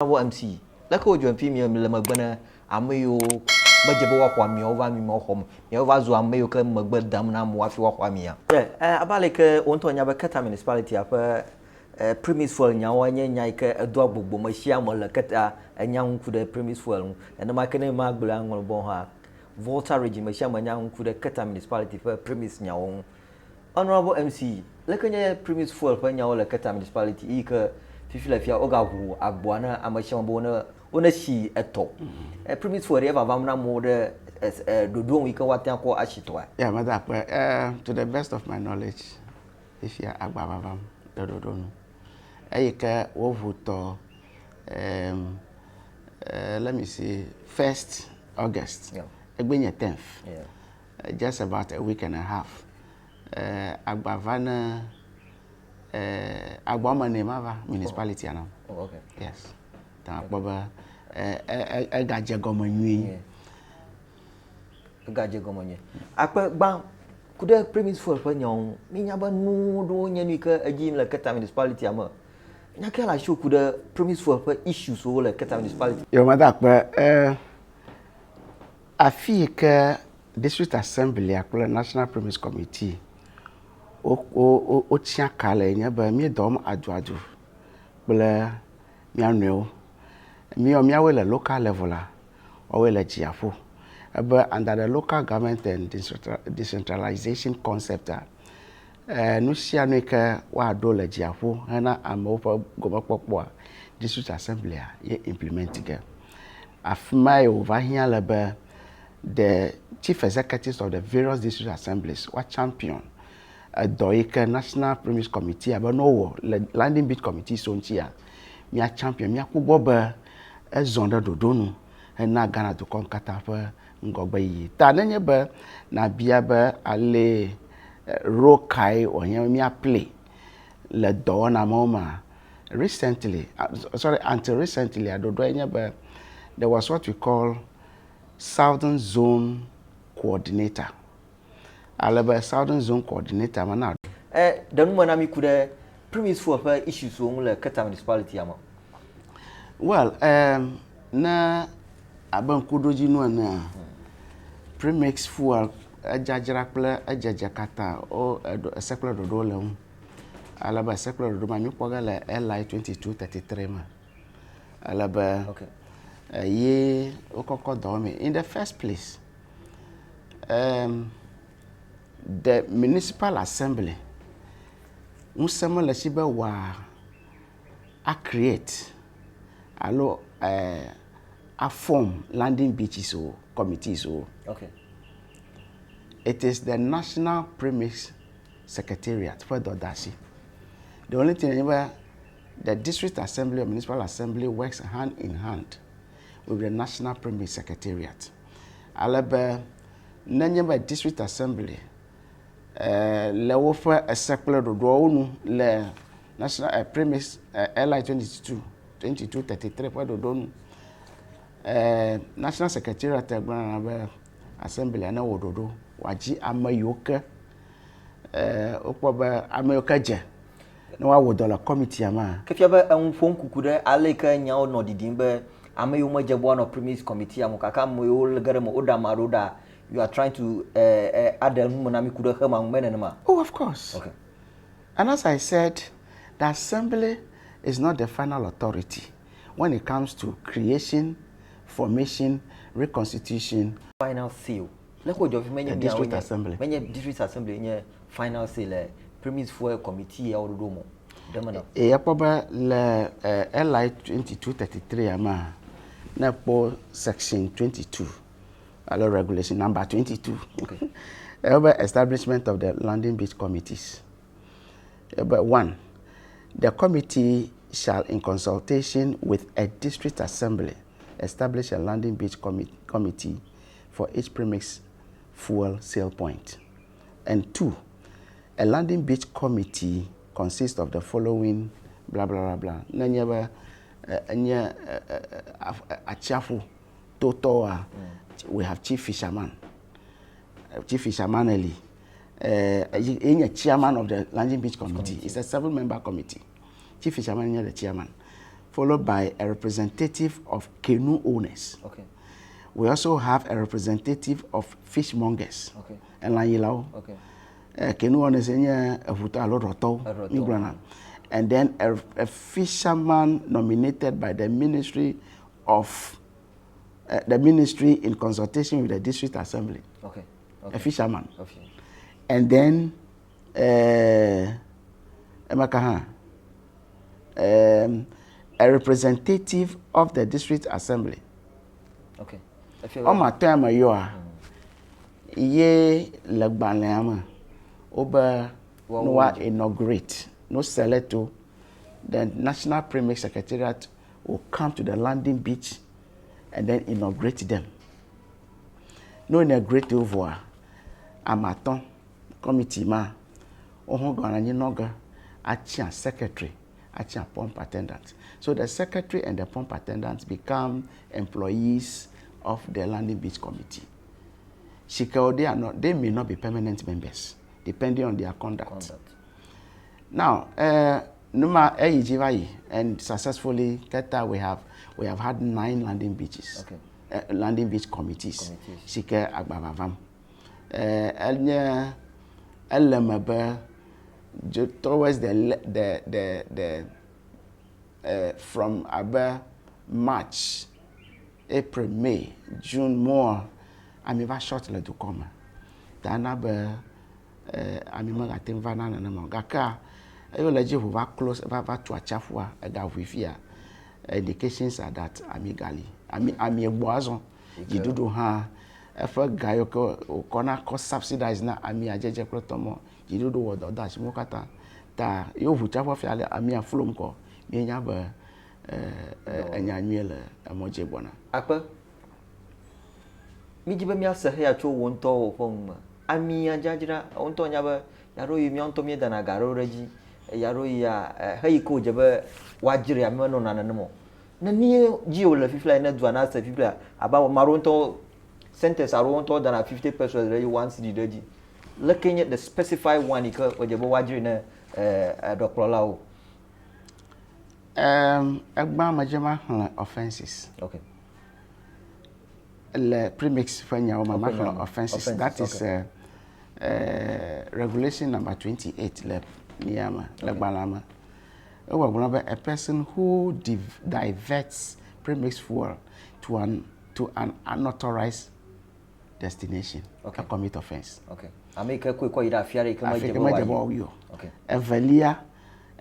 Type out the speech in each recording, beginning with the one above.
MCE. Like how you feel me, Lemagana, Amayo, Bajabo, Wami, over me more home. You have as well, Mayo come, but damn, I'm waffy Wamia. Yeah, about like Ontonia Keta municipality up Premix for Nyawan, Yaka, a dog book, Mashia, Keta, and young could a Premix for, and the Macane Magbulang or Bonha. Volta regime, Mashia, young could a Keta municipality for Premix Nyawan. Honorable MCE, like a Premix for Penyawa Keta municipality, Fifila Fia Ogahu, Abuana, Amashambona, Onashi at top. A Premix for ever Vamna mode as the doing we can what they call Ashitwa. Yeah, madam, to the best of my knowledge, if you are Abavam, the Dodono, Eka Wovuto, let me see, 1st August, Egbenya 10th, just about a week and a half. Agbavana, Agbama Nemava municipality now. Oh, okay. Yes. Baba, Gaja Gomani. Gaja Gomani. Akpa bang, could a Premix for Penyon, Minaba no do Yanika a gym like Keta municipality ama. Nakala show could a Premix for issues all like Keta municipality. Your mother, I feel District Assembly, a National Premix Committee. O tia kale nya ba mi dom adwadu bla mi anweo mi o mi awele local level la o wele jiafo but under the local government and decentralization concept no sia no ka wa do la jiafo na amofa gomapopo district assembly ye implement again afma over here la ba the chief executives of the various district assemblies were champion Doika National Premix Committee, but no landing bid committee so here. Me a champion, me a kuboba a zonda dodonu, and na Ghana to come Katafa Ngobayi. Tananya ba na biaba ale rokai or me a play le dona moma. Recently, until recently, I don't know, there was what we call Southern Zone Coordinator. Alaba Southern Zone Coordinator man. The woman I could Premix for her issues on the Keta municipality. Well, na aban kudoji no na Premix for a jajarakla a jajakata or a secular dole. Alaba secular doma mi pogala LI 2233 ma. Alaba okay. Ye okoko domi in the first place. The municipal assembly musama la shiba wa a create allo a form landing beaches or committees or okay. It is the National Premix Secretariat for Dodashi. The only thing where the district assembly or municipal assembly works hand in hand with the National Premix Secretariat. Alaba nanyaba district assembly le wofa a secular do le national Premix LI 2233 for do national secretariat gba assembly na wododo waji amayoka okpoba amayoka je na wa wodola committee ama kefiaba anfon kukuda aleka nya no didimbe amayo majabo no Premix committee amukaka moyo legaremo odamaroda. You are trying to add the monami kuda hema menenema. Oh, of course. Okay. And as I said, the assembly is not the final authority when it comes to creation, formation, reconstitution. Final seal. Like what you mentioned, district assembly. Many district assembly in final seal. Premix for committee or domo. Yapoba le LI 2233 ama na po section 22. Allow regulation number 22. Okay. Establishment of the landing beach committees. But 1, the committee shall, in consultation with a district assembly, establish a landing beach committee for each Premix fuel sale point. And 2, a landing beach committee consists of the following blah blah blah blah. Nanyaba a chafu totoa. We have chief fisherman Eli, a chairman of the landing beach committee. It's a 7-member committee. Chief fisherman is the chairman. followed by a representative of canoe owners. Okay. We also have a representative of fishmongers. Okay. And okay. Canoe owners and then a fisherman nominated by the Ministry in consultation with the District Assembly. Okay. A fisherman. Okay. And then a representative of the District Assembly. Okay. On my time, you are ye Lagbanama over no inaugurate, no select to the National Premix Secretariat will come to the landing beach and then inaugurate them. No inaugurate over Amaton committee ma Ohongananoga Achian secretary, Achian pump attendant. So the secretary and the pump attendants become employees of the landing beach committee. They may not be permanent members, depending on their conduct. Now, Numa and successfully Keta we have had 9 landing beaches. Okay. Landing beach committees. Shike Agbabavam. Towards the from about March, April, May, June more, I'm even shortly to come. Dana I'm even at Invana and Mongaka. I will let you who are close about to a chafua a gavifia. Indications are that amigally. I'm a boison. You do her. If a guy who corner cost subsidized na ami a jeje protomo, you do what dash mokata. Ta you who chap of yale amia flumco, Niaba Emmanuel a moje bona. Apa? Mijibamia Sahia cho won't to home. Amia Jajra, Ontonyaba, Yaro Yontomia than a garo regi, Yaroya, Heiko Jabber, Wajiri, Amano, and no more. Nani Geo Lafifla and Duana Safibla about Maronto centers are one told than a 50 pesos already once the dirty. Looking at the specified one, you could with the Wajiri Dr. Lau. Majama offenses. Okay. Premix Fanya offenses. That is regulation number 28. Niama, Lagbalama. A person who diverts premix fuel to an unauthorized destination. Okay. A commit offense. Okay. I make a quick way that Fiari come Okay. A valia,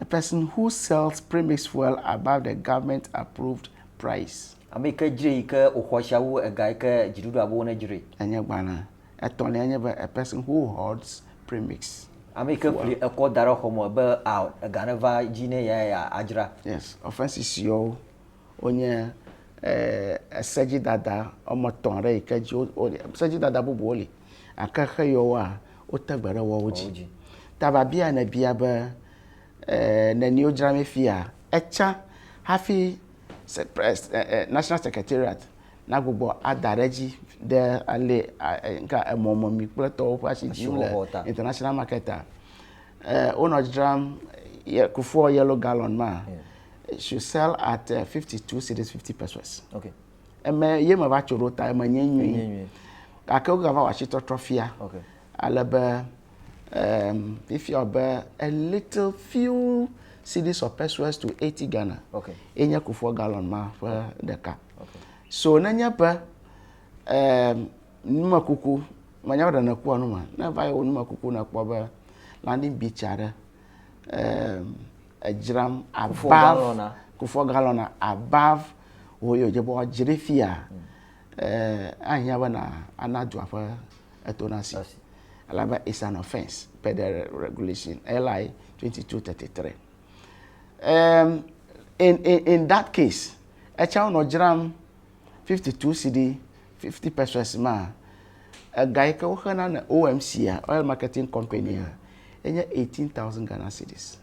a person who sells premix fuel above the government approved price. I make a jika or washawu a gaika jidu abona jiri. Anyabana. A person who hoards premix. I make a call that homo out a ganava gene ajra. Yes, offense is your onye a seji dada omoton re ikeji seji dada buboli akaka yowa otagbara wo oji tababia na bia ba na ni ojra mefia echa hafi national secretariat na gbogbo adareji de ale nka emomo mi pleto fashi jule international marketer ono dram kufuor yellow gallon ma should sell at 52 cedis 50 pesos. Okay. Yema va chorota manyenyu akaga va washito trofia. Okay. Alaba if you are a little few cedis or pesos to 80 Ghana. Okay. Enya kufuor gallon ma for the car. Okay. So nanya pa numa kuku manya da na kuwa numa na vai numa kuku na kwa ba landing beach are a gram above kufuor gallon above oyo jebo jirefia anya ba na anadu afa etonasi alaba is an offense per the regulation LI 2233. In that case a child no gram 52 cedi 50 pesos ma a guy ka ohana na OMC oil marketing company enya 18,000 Ghana cedis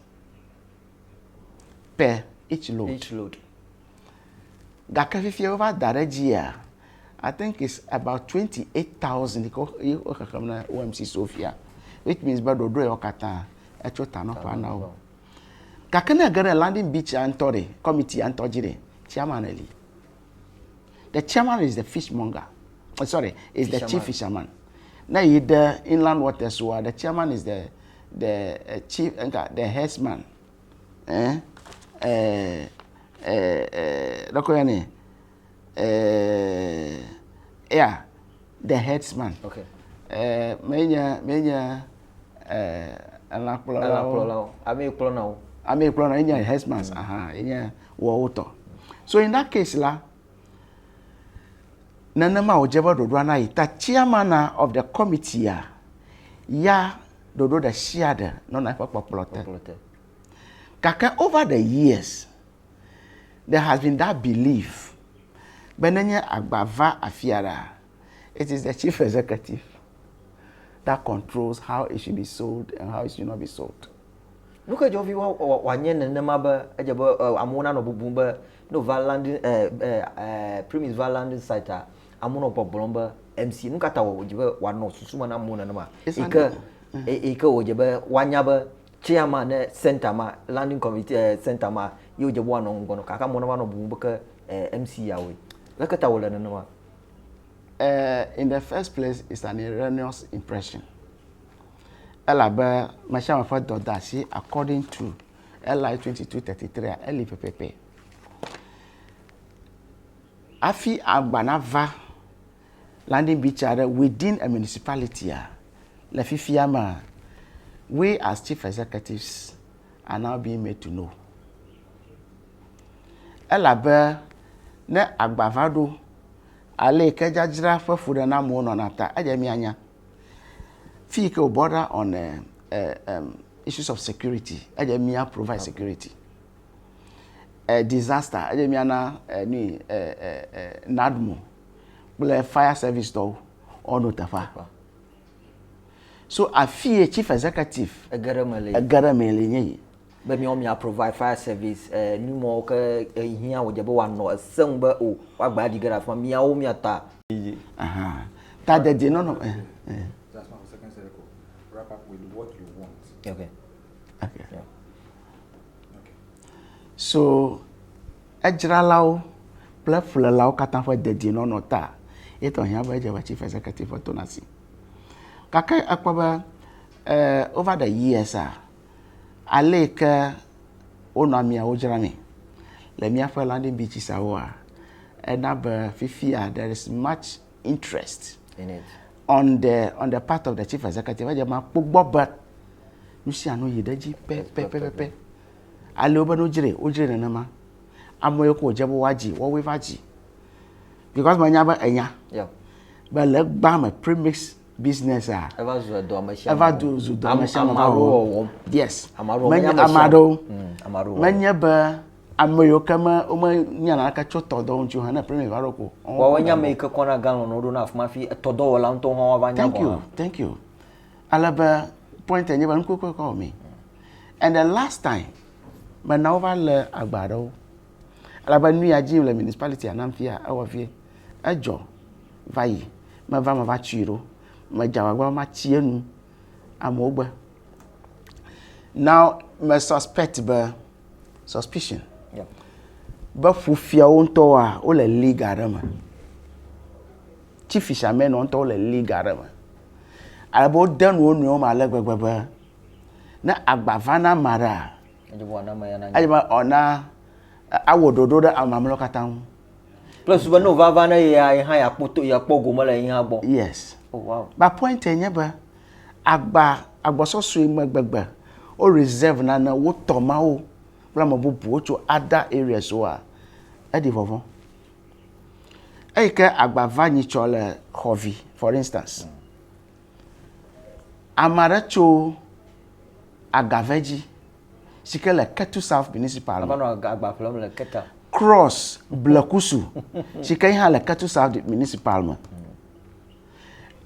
per each load. Gaka fifi over Darajia, I think it's about 28,000 OMC Sofia, which means bado do okata echo tano pa now. Kakana gara landing beach antore committee antojire chairman eli. The chairman is the fishmonger. Oh, sorry, is the chief fisherman. Now the inland waters so the chairman is the chief the headsman. Yeah, the headsman. Okay. Menya headsman. So in that case la nanama ojeba dodo na ita chairman of the committee ya dodo the shared no na plotte. Kaka over the years there has been that belief benenya agbava afiara. It is the chief executive that controls how it should be sold and how it should not be sold. Look at your view wanye nanama ejeba amona no bubumba no valanding Premix valanding site amono pobolomba MC nuka tawo ojebe wano susuma na mona nama ika ojebe wanyaba chairman center ma landing committee center ma yo ojebe wano ngono kaka mona wano bumbuka MC yawe laka tawo la nama. In the first place, it's an erroneous impression. Elaba mashama for dodasi according to LI 2233 LPPP. Afi agbanava landing beach within a municipality la fifiama we as chief executives are now being made to know. Elaba ne agbavado ale kejajira for food na mo no nata ajemi anya fike border on issues of security ajemi provide security disaster ajemi ana ni nadmo ble fire service do ono tafa so afie chief executive agaramele nyi be mi o mi provide fire service ni mo ka hia wo jebe wa no asem ba o wa gba digara fa mi o mi ata that the no that's my second circle. Wrap up with what you want. Okay. Yeah. Okay. So ejralao plafulao kata for the no ta eto hia ba je chief executive for tonasi kaka akwa over the years aleka onamia ojrami le mia for landing beaches awa enab fifia there is much interest in it on the part of the chief executive ajama pogbo but nusi anu yidaji pe ale oba no ojire na ma amoyo ko jebo waji wo we vaji because manya ba enya yeah but le gba my premix business ever do amashama yes amaro manya ba amoyo kama o ma nyana ka choto do nju hana premix varoko wa wanya make kona galo no do na afuma fi todo wala nto ho wa nya bo thank you alaba point enya ba nko call me and the last time but now le agbado alaba nu ya ji le municipality anamfia awafie ajo vai ma va chiro ma jawagba ma chienu amogba now my suspicion yeah ba fufia onto a o le legal rama chief fisherman onto o le legal rama alabo dan onu o ma le gbegbegbe na agbavana mara ajima ona awododo da amamlo katan plus ba no vava na ya ha ya poto ya pogo mo la yin abo yes oh wow ba point enya ba agbososo imagbegbe o reserve na wo toma o bla mo bubu ocho other areas o a e di vovon e ke agbava nyi chole hovi for instance amaracho agaveji sikele Ketu South Municipal abano agba problem le Keta cross blakusu sikai ha le Ketu South Municipal ma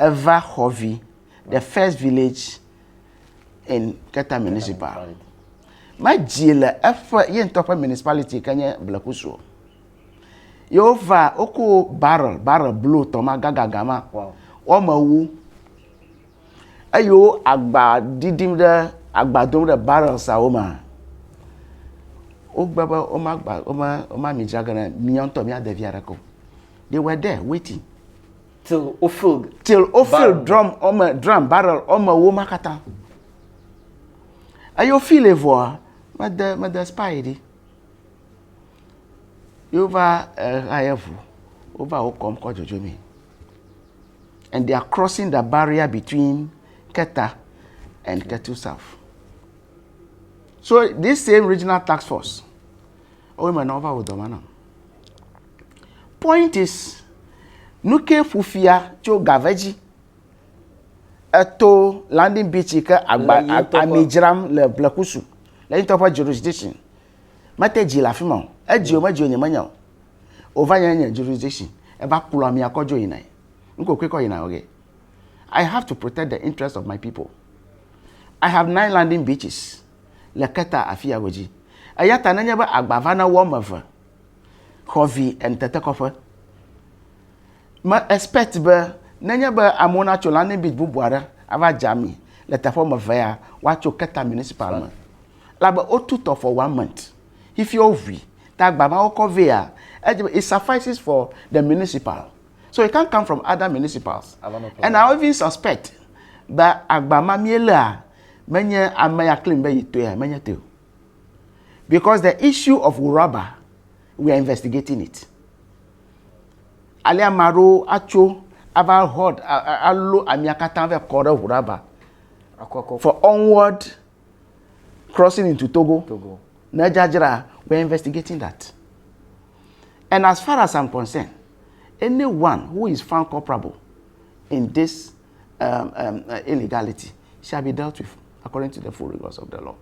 Eva Hovi the first village in Keta Municipal ma jile efa yen top municipality kanye blakusu yova oko barrel blue to ma gagagama wow o ma wu ayo agba didim de agbadom de barrel saoma Ogbaba Oma Mijagana, Mionto Mia de Viaraco. They were there waiting. Till drum barrel, Womakata. Are you feeling for Mother Spidey? Over Okom Kojojumi. And they are crossing the barrier between Keta and Ketu South. So this same regional task force, point is, Nuke Fufia Cho Gaveji Eto landing beach Amijram le Blakusu, le Interpol jurisdiction. Mate Jila Fimon, Ejio Nyamanya, over jurisdiction, Eba Kulamia Kojo Inai. I have to protect the interests of my people. I have 9 landing beaches. Leketa Afia Goji. Ayata Nanyaba Agbavana Womava, Hovi and Tetekofa. Ma expect be Nanyaba Amona Cholani Beach Bubuara, Ava Jami, Letafoma Vaya, Wacho Keta Municipal. Laba Otuto for 1 month. If you're free, Tagbama Okovea, it suffices for the municipal. So it can't come from other municipals. And I even suspect that Agbama Miela, many Amaya claim by many too. Because the issue of Uraba, we are investigating it. Alia Maro, Acho, Ava Hod, Alo, Amiakata, Kora Uraba. For onward crossing into Togo. Najajara, we are investigating that. And as far as I'm concerned, anyone who is found culpable in this illegality shall be dealt with according to the full rigors of the law.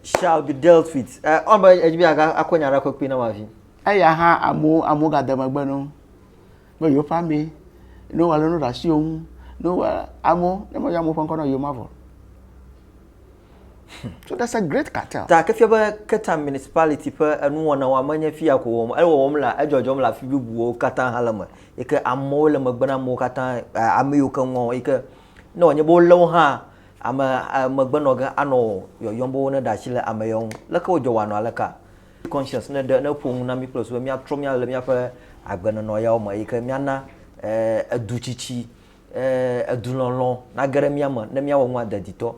Shall be dealt with. Omba Ejbiaga Akonya Rakopina Wavi. Ayaha Amoga Demagbano. No, your family. No, I don't know that you. No, Amo, never Yamo Fonkono, you marvel. So that's a great cartel. Tak if you have Keta municipality per and one hour many fiaco, I will Jomla Fibu, Katan Halama, Eke Amola Magbana Mokata, Amukan, Eke. No, you bowl low ha. I'm a Magbanoga, Ano, your Yombona Dashila Amayon, Lako Joanna Laka. Conscious, no pung nami plus when you have Tromia Lemiapa, I'm gonna know Yama, Eke Miana, a Duchichi, a Dulon, Nagaremiama, Nemia one the dito.